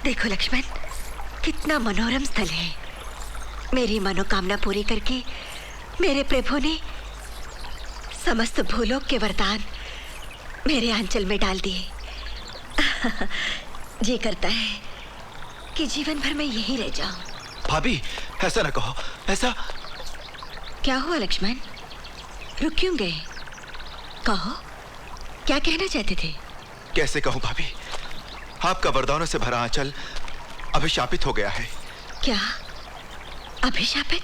देखो लक्ष्मण, कितना मनोरम स्थल है। मेरी मनोकामना पूरी करके मेरे प्रभु ने समस्त भूलोक के वरदान मेरे आंचल में डाल दिए। जी करता है कि जीवन भर मैं यही रह जाऊं। भाभी, ऐसा ना कहो। ऐसा क्या हुआ लक्ष्मण, रुक क्यों गए? कहो, क्या कहना चाहते थे? कैसे कहूं भाभी, आपका वरदानों से भरा आंचल अभिशापित हो गया है। क्या अभिशापित?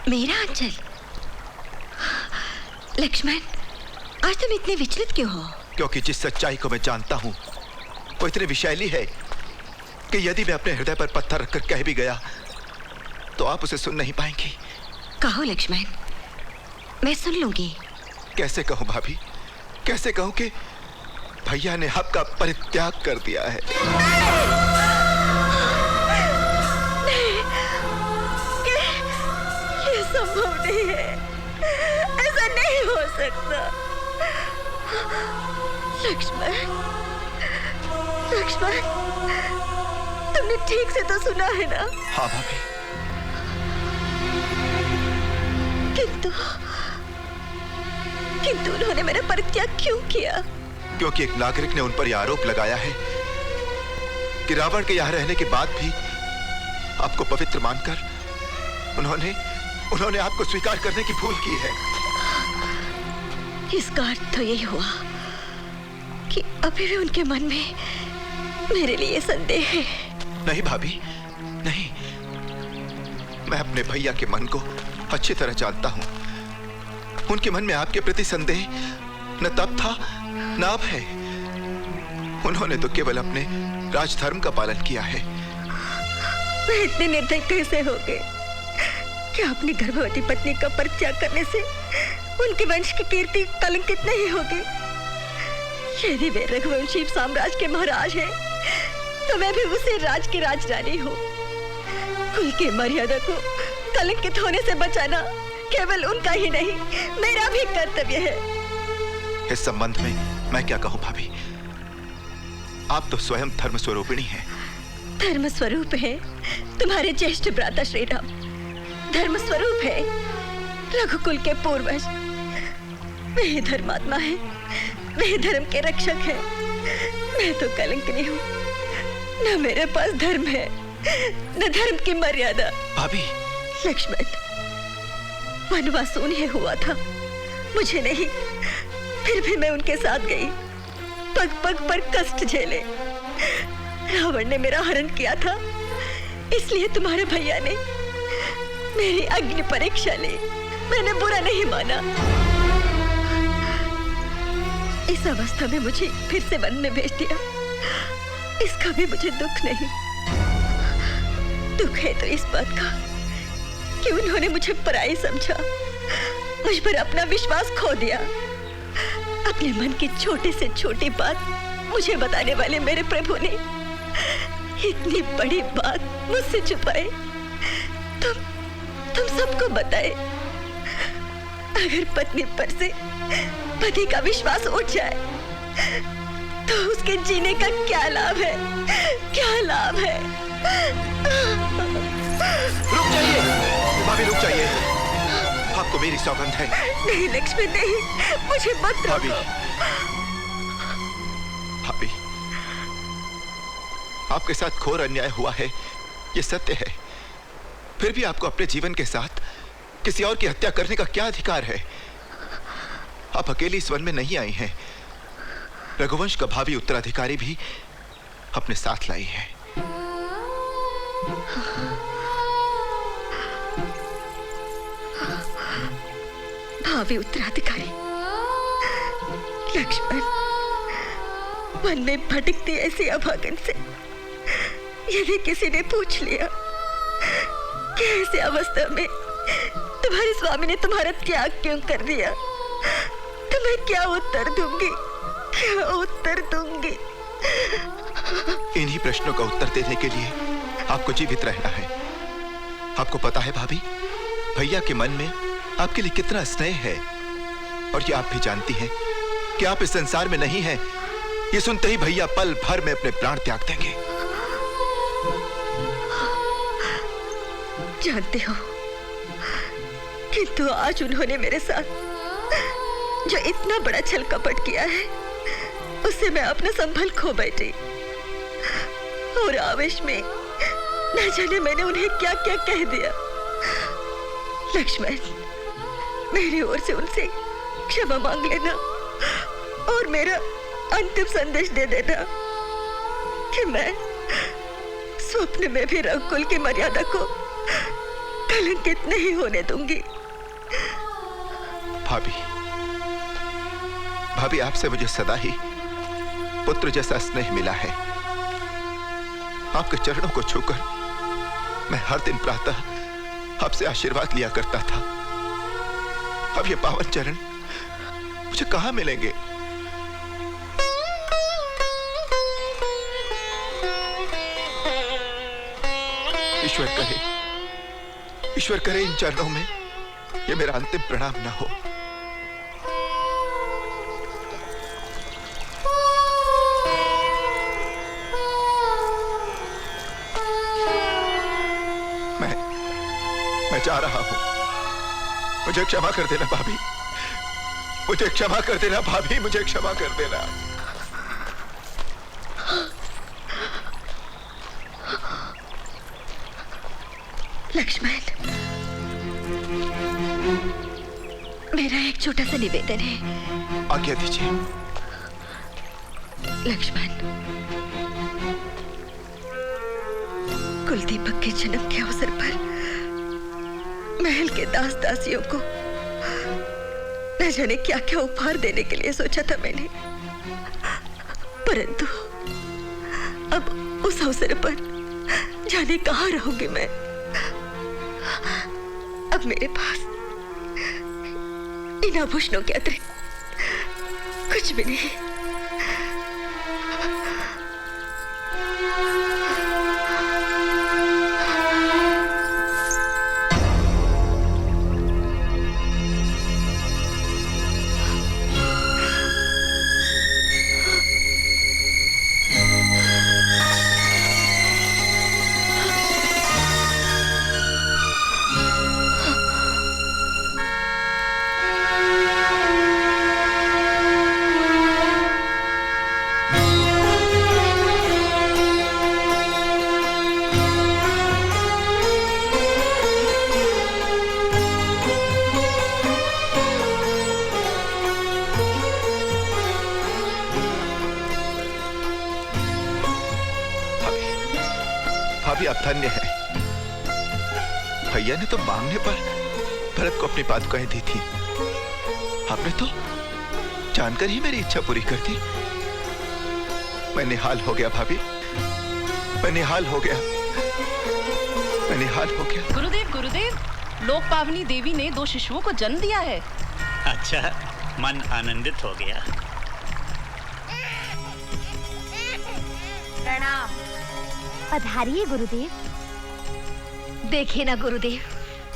मेरा आंचल? लक्ष्मण, आज तुम इतने विचलित क्यों हो? क्योंकि जिस सच्चाई को मैं जानता हूं वो इतनी विषैली है कि यदि मैं अपने हृदय पर पत्थर रखकर कह भी गया तो आप उसे सुन नहीं पाएंगी। कहो लक्ष्मण, मैं सुन लूंगी। कैसे कहूं भाभी, कैसे कहूं कि भैया ने आपका परित्याग कर दिया है। नहीं, ये संभव नहीं है, ऐसा नहीं हो सकता। लक्ष्मण, लक्ष्मण, तुमने ठीक से तो सुना है ना? हाँ भाभी। किंतु उन्होंने मेरा परित्याग क्यों किया? क्योंकि एक नागरिक ने उन पर यह आरोप लगाया है कि रावण के यहाँ रहने के बाद भी आपको पवित्र मानकर उन्होंने आपको स्वीकार करने की भूल की है। इसका अर्थ तो यही हुआ कि अभी भी उनके मन में मेरे लिए संदेह है। नहीं भाभी, नहीं। मैं अपने भैया के मन को अच्छी तरह जानता हूं। उनके मन में आपके प्रति संदेह न तब था न अब है। उन्होंने तो केवल अपने राजधर्म का पालन किया है। वे इतने निर्दयी कैसे हो गए कि अपनी गर्भवती पत्नी का परित्याग करने से उनके वंश की कीर्ति कलंकित नहीं होगी? यदि वे रघुवंशी साम्राज्य के महाराज हैं, तो मैं भी उसे राज की राजरानी हूँ। कुल की मर्यादा को कलंकित होने से बचाना केवल उनका ही नहीं, मेरा भी कर्तव्य है। इस संबंध में मैं क्या कहूँ भाभी, आप तो स्वयं धर्म स्वरूपिणी हैं। धर्म स्वरूप है तुम्हारे ज्येष्ठ भ्राता श्री राम, धर्म स्वरूप है रघुकुल के पूर्वज। वे धर्मात्मा है, वे धर्म के रक्षक है। मैं तो कलंकिनी हूँ, न मेरे पास धर्म है न धर्म की मर्यादा। भाभी। लक्ष्मण, वनवास उन्हें हुआ था, मुझे नहीं। फिर भी मैं उनके साथ गई, पग पग पर कष्ट झेले। रावण ने मेरा हरण किया था, इसलिए तुम्हारे भैया ने मेरी अग्नि परीक्षा ली। मैंने बुरा नहीं माना। इस अवस्था में मुझे फिर से वन में भेज दिया, इसका भी मुझे दुख नहीं। दुख है तो इस बात का कि उन्होंने मुझे पराई समझा, मुझ पर अपना विश्वास खो दिया। अपने मन की छोटी से छोटी बात मुझे बताने वाले मेरे प्रभु ने इतनी बड़ी बात मुझसे छुपाए। तुम सबको बताए। अगर पत्नी पर से पति का विश्वास उठ जाए तो उसके जीने का क्या लाभ है? क्या लाभ है? रुक जाइए भाभी, रुक जाइए। आपको मेरी सौगंध है। नहीं लक्ष्मण, नहीं, मुझे मत भाभी। रोको। भाभी, आपके साथ घोर अन्याय हुआ है, ये सत्य है। फिर भी आपको अपने जीवन के साथ किसी और की हत्या करने का क्या अधिकार है? आप अकेली इस वन में नहीं आई हैं, रघुवंश का भावी उत्तराधिकारी भी अपने साथ लाई है। भावी उत्तराधिकारी? लक्ष्मण, वन में भटकती ऐसी अभागन से यदि किसी ने पूछ लिया कि ऐसी अवस्था में तुम्हारे स्वामी ने तुम्हारा त्याग क्यों कर दिया, तो मैं क्या उत्तर दूंगी? क्या उत्तर दूंगी? इन्हीं प्रश्नों का उत्तर देने के लिए आपको जीवित रहना है। आपको पता है भाभी, भैया के मन में आपके लिए कितना स्नेह है, और ये आप भी जानती हैं कि आप इस संसार में नहीं हैं। ये सुनते ही भैया पल भर में अपने प्राण त्याग देंगे। जानते हो, किंतु आज उन्होंने मेरे साथ जो इतना बड़ा छल कपट किया है, उससे मैं अपना संभल खो बैठी। और आवेश में न जाने मैंने उन्हें क्या क्या कह दिया। लक्ष्मण, मेरी ओर से उनसे क्षमा मांग लेना और मेरा अंतिम संदेश दे देना कि मैं स्वप्न में भी रघुकुल की मर्यादा को कलंकित नहीं होने दूंगी। भाभी, भाभी, आपसे मुझे सदा ही पुत्र जैसा स्नेह मिला है। आपके चरणों को छूकर मैं हर दिन प्रातः आपसे आशीर्वाद लिया करता था। अब ये पावन चरण मुझे कहां मिलेंगे? ईश्वर करे इन चरणों में ये मेरा अंतिम प्रणाम ना हो। मैं जा रहा हूं। मुझे क्षमा कर देना भाभी, मुझे क्षमा कर देना भाभी, मुझे क्षमा कर देना। लक्ष्मण, मेरा एक छोटा सा निवेदन है। आज्ञा दीजिए। लक्ष्मण, कुलदीपक के जन्म के अवसर पर महल के दास दासियों को न जाने क्या क्या उपहार देने के लिए सोचा था मैंने, परंतु अब उस अवसर पर जाने कहां रहूंगी मैं। अब मेरे पास इन आभूषणों के अतिरिक्त कुछ भी नहीं। भाभी, आप धन्य है। भैया ने तो मांगने पर भरत को अपनी पादुकाएं दी थी। आपने तो जानकर ही मेरी इच्छा पूरी कर दी। मैं निहाल हो गया भाभी, मैं निहाल हो गया, मैं निहाल हो गया। गुरुदेव, गुरुदेव, लोक पावनी देवी ने 2 शिशुओं को जन्म दिया है। अच्छा, मन आनंदित हो गया। प्रणाम। पधारिए गुरुदेव। देखिए ना गुरुदेव,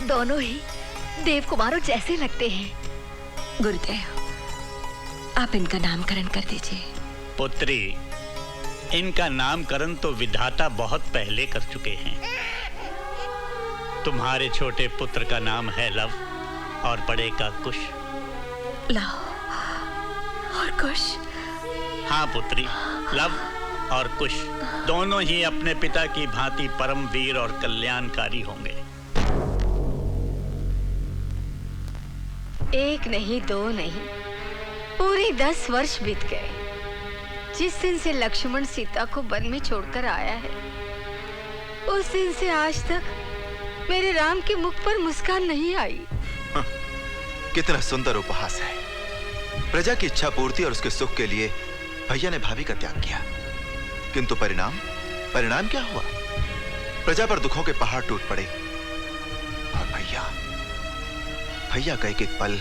दोनों ही देव कुमारों जैसे लगते हैं। गुरुदेव, आप इनका नामकरण कर दीजिए। पुत्री, इनका नामकरण तो विधाता बहुत पहले कर चुके हैं। तुम्हारे छोटे पुत्र का नाम है लव और बड़े का कुश। लव और कुश? हाँ पुत्री, लव और कुश दोनों ही अपने पिता की भांति परम वीर और कल्याणकारी होंगे। एक नहीं, 2 नहीं, पूरे 10 वर्ष बीत गए जिस दिन से लक्ष्मण सीता को वन में छोड़कर आया है। उस दिन से आज तक मेरे राम के मुख पर मुस्कान नहीं आई। कितना सुंदर उपहास है। प्रजा की इच्छा पूर्ति और उसके सुख के लिए भैया ने भाभी का त्याग किया, किंतु परिणाम क्या हुआ? प्रजा पर दुखों के पहाड़ टूट पड़े और भैया का एक एक पल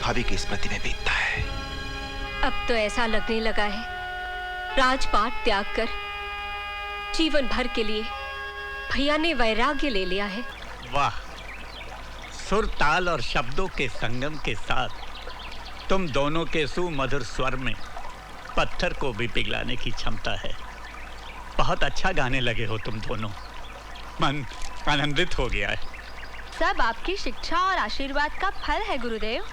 भाभी की स्मृति में बीतता है। अब तो ऐसा लगने लगा है राजपाट त्याग कर जीवन भर के लिए भैया ने वैराग्य ले लिया है। वाह, सुर, ताल और शब्दों के संगम के साथ तुम दोनों के सुमधुर स्वर में पत्थर को भी पिघलाने की क्षमता है। बहुत अच्छा गाने लगे हो तुम दोनों। मन आनंदित हो गया है। सब आपकी शिक्षा और आशीर्वाद का फल है गुरुदेव।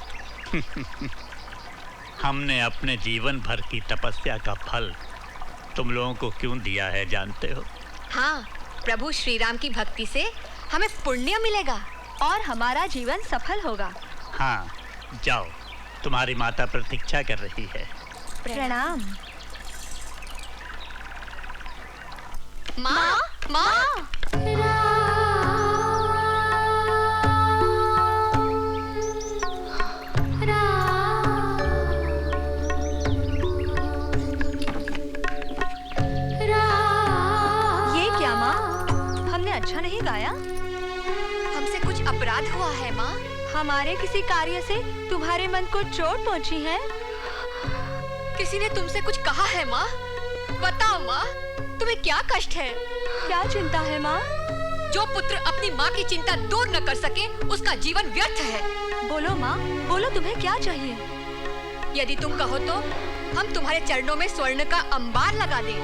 हमने अपने जीवन भर की तपस्या का फल तुम लोगों को क्यों दिया है जानते हो? हाँ, प्रभु श्री राम की भक्ति से हमें पुण्य मिलेगा और हमारा जीवन सफल होगा। हाँ, जाओ, तुम्हारी माता प्रतीक्षा कर रही है। प्रणाम। माँ, माँ। ये क्या माँ? हमने अच्छा नहीं गाया? हमसे कुछ अपराध हुआ है माँ। हमारे किसी कार्य से तुम्हारे मन को चोट पहुंची है? किसी ने तुमसे कुछ कहा है माँ? बताओ माँ, तुम्हें क्या कष्ट है? क्या चिंता है माँ? जो पुत्र अपनी माँ की चिंता दूर न कर सके, उसका जीवन व्यर्थ है। बोलो माँ, बोलो तुम्हें क्या चाहिए? यदि तुम कहो तो हम तुम्हारे चरणों में स्वर्ण का अंबार लगा दें।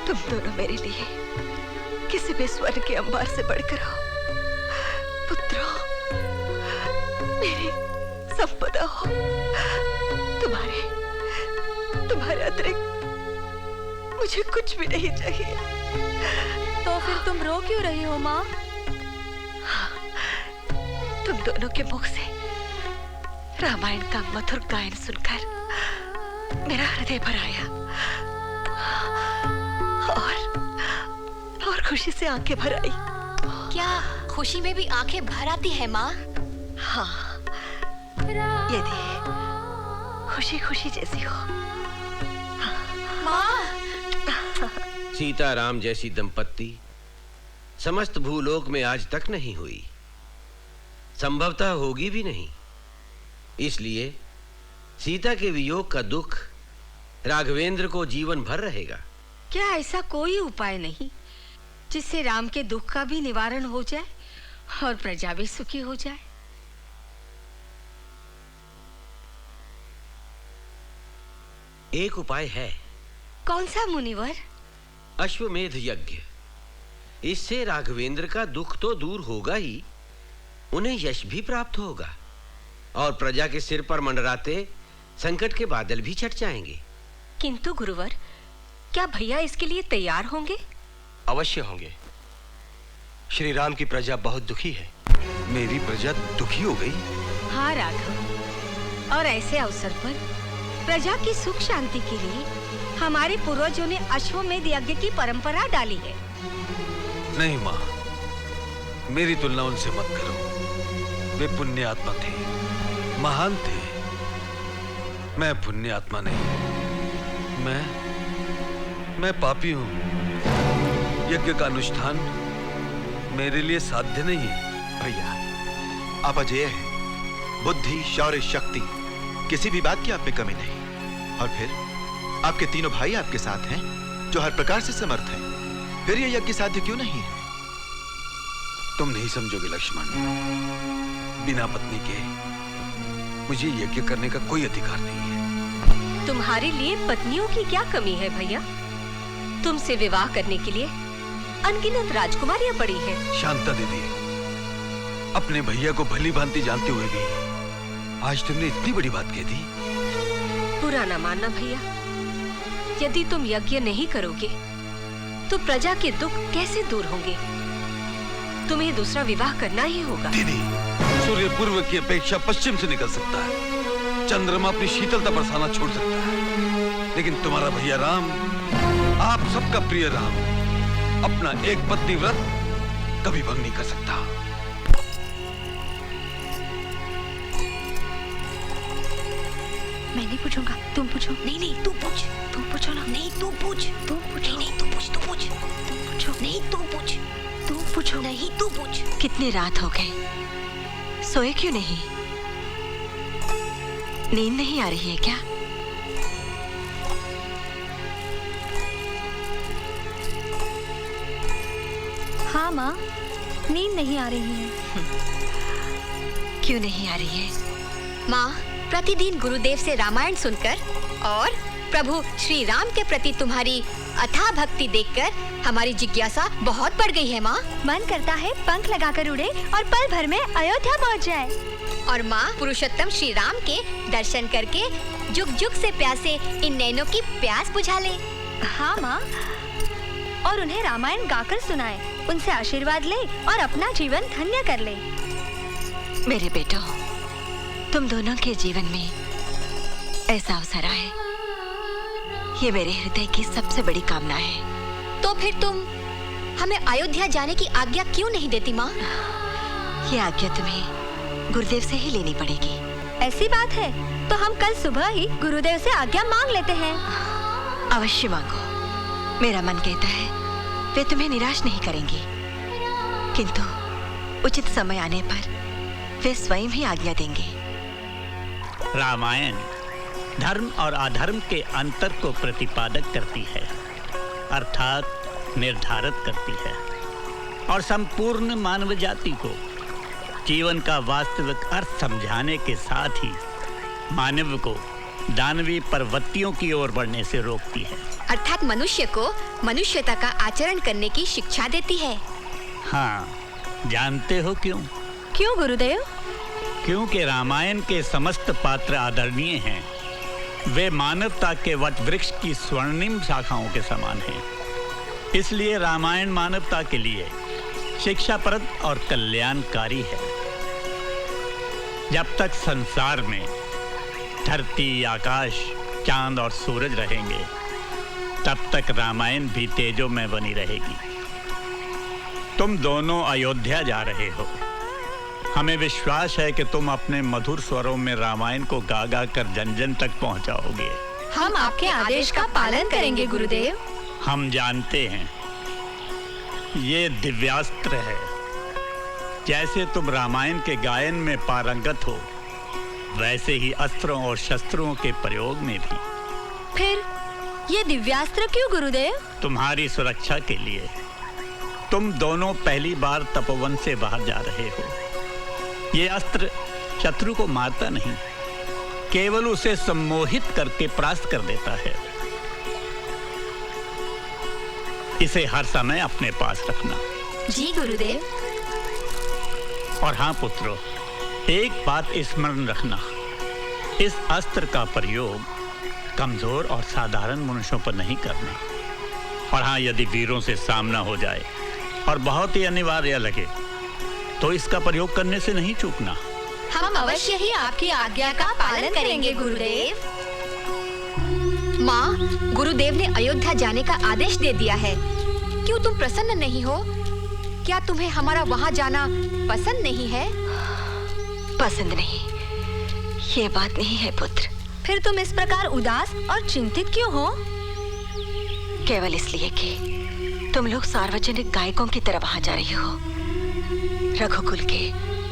तुम दोनों मेरे लिए किसी भी स्वर्ण के अंबार से बढ़कर हो। पुत्रों, मेरी संपदा हो। तुम्हारे अतिरिक्त मुझे कुछ भी नहीं चाहिए। तो फिर तुम रो क्यों रही हो माँ? तुम दोनों के मुख से रामायण का मधुर गायन सुनकर मेरा हृदय भर आया और खुशी से आंखें भर आई। क्या खुशी में भी आंखें भर आती है माँ? हाँ, यदि खुशी खुशी जैसी हो। माँ, सीताराम जैसी दंपत्ति समस्त भूलोक में आज तक नहीं हुई, संभवतः होगी भी नहीं। इसलिए सीता के वियोग का दुख राघवेंद्र को जीवन भर रहेगा। क्या ऐसा कोई उपाय नहीं जिससे राम के दुख का भी निवारण हो जाए और प्रजा भी सुखी हो जाए? एक उपाय है। कौन सा मुनिवर? अश्वमेध यज्ञ। इससे राघवेंद्र का दुख तो दूर होगा ही, उन्हें यश भी प्राप्त होगा और प्रजा के सिर पर मंडराते संकट के बादल भी छट जाएंगे। किंतु गुरुवर, क्या भैया इसके लिए तैयार होंगे? अवश्य होंगे। श्री राम की प्रजा बहुत दुखी है। मेरी प्रजा दुखी हो गई? हाँ राघव, और ऐसे अवसर पर प्रजा की सुख शांति के लिए हमारे पूर्वजों ने अश्वमेध यज्ञ की परंपरा डाली है। नहीं माँ, मेरी तुलना उनसे मत करो। वे पुण्य आत्मा थे, महान थे। मैं पुण्य आत्मा नहीं। मैं पापी हूँ। यज्ञ का अनुष्ठान मेरे लिए साध्य नहीं है। भैया, आप अजेय हैं। बुद्धि, शौर्य, शक्ति, किसी भी बात की आप में कमी नहीं। और फिर आपके तीनों भाई आपके साथ हैं जो हर प्रकार से समर्थ हैं। फिर यह यज्ञ साध्य क्यों नहीं है? तुम नहीं समझोगे लक्ष्मण। बिना पत्नी के मुझे यज्ञ करने का कोई अधिकार नहीं है। तुम्हारे लिए पत्नियों की क्या कमी है भैया? तुमसे विवाह करने के लिए अनगिनत राजकुमारियां पड़ी हैं। शांता दीदी, अपने भैया को भली भांति जानते हुए भी आज तुमने इतनी बड़ी बात कह दी। बुरा ना मानना भैया, यदि तुम यज्ञ नहीं करोगे तो प्रजा के दुख कैसे दूर होंगे? तुम्हें दूसरा विवाह करना ही होगा। दीदी, सूर्य पूर्व की अपेक्षा पश्चिम से निकल सकता है, चंद्रमा अपनी शीतलता बरसाना छोड़ सकता है, लेकिन तुम्हारा भैया राम, आप सबका प्रिय राम, अपना एक पत्नी व्रत कभी भंग नहीं कर सकता। मैं नहीं पूछूंगा, तुम पूछो। नहीं नहीं, तू पूछ। तुम पूछो ना। नहीं, तू पूछ। तुम पूछो। नहीं, तू पूछ, तू पूछ। तुम पूछो। नहीं, तू पूछ। तुम पूछो। नहीं, तू पूछ। कितनी रात हो गई, सोए क्यों नहीं? नींद नहीं आ रही है क्या? हाँ माँ, नींद नहीं आ रही है। क्यों नहीं आ रही है? माँ, प्रतिदिन गुरुदेव से रामायण सुनकर और प्रभु श्री राम के प्रति तुम्हारी अथाह भक्ति देखकर हमारी जिज्ञासा बहुत बढ़ गई है माँ। मन करता है पंख लगाकर उड़े और पल भर में अयोध्या पहुँच जाए। और माँ, पुरुषोत्तम श्री राम के दर्शन करके जुग जुग से प्यासे इन नैनों की प्यास बुझा ले। हाँ माँ, और उन्हें रामायण गाकर सुनाए, उनसे आशीर्वाद ले और अपना जीवन धन्य कर ले। मेरे बेटो, तुम दोनों के जीवन में ऐसा अवसर आए, ये मेरे हृदय की सबसे बड़ी कामना है। तो फिर तुम हमें अयोध्या जाने की आज्ञा क्यों नहीं देती माँ? ये आज्ञा तुम्हें गुरुदेव से ही लेनी पड़ेगी। ऐसी बात है तो हम कल सुबह ही गुरुदेव से आज्ञा मांग लेते हैं। अवश्य मांगो। मेरा मन कहता है वे तुम्हें निराश नहीं करेंगे, किंतु उचित समय आने पर वे स्वयं ही आज्ञा देंगे। रामायण धर्म और अधर्म के अंतर को प्रतिपादक करती है, अर्थात निर्धारित करती है, और संपूर्ण मानव जाति को जीवन का वास्तविक अर्थ समझाने के साथ ही मानव को दानवी प्रवृत्तियों की ओर बढ़ने से रोकती है। अर्थात मनुष्य को मनुष्यता का आचरण करने की शिक्षा देती है। हाँ, जानते हो क्यों? क्यों गुरुदेव? क्योंकि रामायण के समस्त पात्र आदरणीय हैं। वे मानवता के वट वृक्ष की स्वर्णिम शाखाओं के समान हैं। इसलिए रामायण मानवता के लिए शिक्षाप्रद और कल्याणकारी है। जब तक संसार में धरती, आकाश, चांद और सूरज रहेंगे, तब तक रामायण भी तेजों में बनी रहेगी। तुम दोनों अयोध्या जा रहे हो। हमें विश्वास है कि तुम अपने मधुर स्वरों में रामायण को गा गा कर जन जन तक पहुंचाओगे। हम आपके आदेश का पालन करेंगे गुरुदेव। हम जानते हैं ये दिव्यास्त्र है। जैसे तुम रामायण के गायन में पारंगत हो, वैसे ही अस्त्रों और शस्त्रों के प्रयोग में भी। फिर ये दिव्यास्त्र क्यों गुरुदेव? तुम्हारी सुरक्षा के लिए। तुम दोनों पहली बार तपोवन से बाहर जा रहे हो। ये अस्त्र शत्रु को मारता नहीं, केवल उसे सम्मोहित करके परास्त कर देता है। इसे हर समय अपने पास रखना। जी गुरुदेव। और हाँ पुत्रों, एक बात स्मरण रखना, इस अस्त्र का प्रयोग कमजोर और साधारण मनुष्यों पर नहीं करना। और हाँ, यदि वीरों से सामना हो जाए और बहुत ही अनिवार्य लगे तो इसका प्रयोग करने से नहीं चूकना। हम अवश्य ही आपकी आज्ञा का पालन करेंगे गुरुदेव। माँ, गुरुदेव ने अयोध्या जाने का आदेश दे दिया है। क्यों तुम प्रसन्न नहीं हो? क्या तुम्हें हमारा वहाँ जाना पसंद नहीं है? पसंद नहीं, ये बात नहीं है पुत्र। फिर तुम इस प्रकार उदास और चिंतित क्यों हो? केवल इसलिए कि तुम लोग सार्वजनिक गायकों की तरह वहाँ जा रही हो, रघुकुल के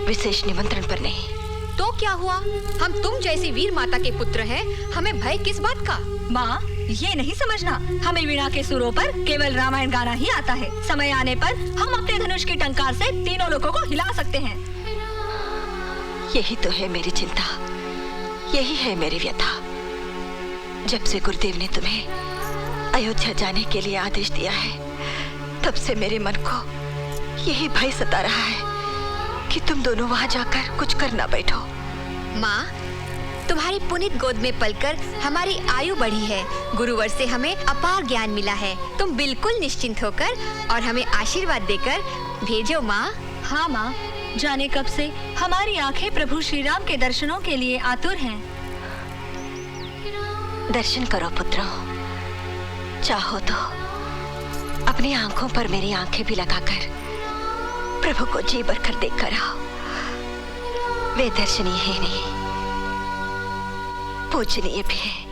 विशेष निमंत्रण पर नहीं। तो क्या हुआ? हम तुम जैसी वीर माता के पुत्र हैं, हमें भय किस बात का? माँ, ये नहीं समझना, हमें वीणा के सुरों पर केवल रामायण गाना ही आता है। समय आने पर हम अपने धनुष की टंकार से तीनों लोगों को हिला सकते हैं। यही तो है मेरी चिंता, यही है मेरी व्यथा। जब से गुरुदेव ने तुम्हें अयोध्या जाने के लिए आदेश दिया है, तब से मेरे मन को यही भय सता रहा है कि तुम दोनों वहां जाकर कुछ कर ना बैठो। माँ, तुम्हारी पुनीत गोद में पलकर हमारी आयु बढ़ी है। गुरुवर से हमें अपार ज्ञान मिला है। तुम बिल्कुल निश्चिंत होकर और हमें आशीर्वाद देकर भेजो माँ। हाँ माँ, जाने कब से हमारी आंखें प्रभु श्री राम के दर्शनों के लिए आतुर हैं। दर्शन करो पुत्रों, चाहो तो अपनी आंखों पर मेरी आंखें भी लगाकर प्रभु को जी भरकर देख कर आओ। वे दर्शनीय ही नहीं, पूजनीय भी है।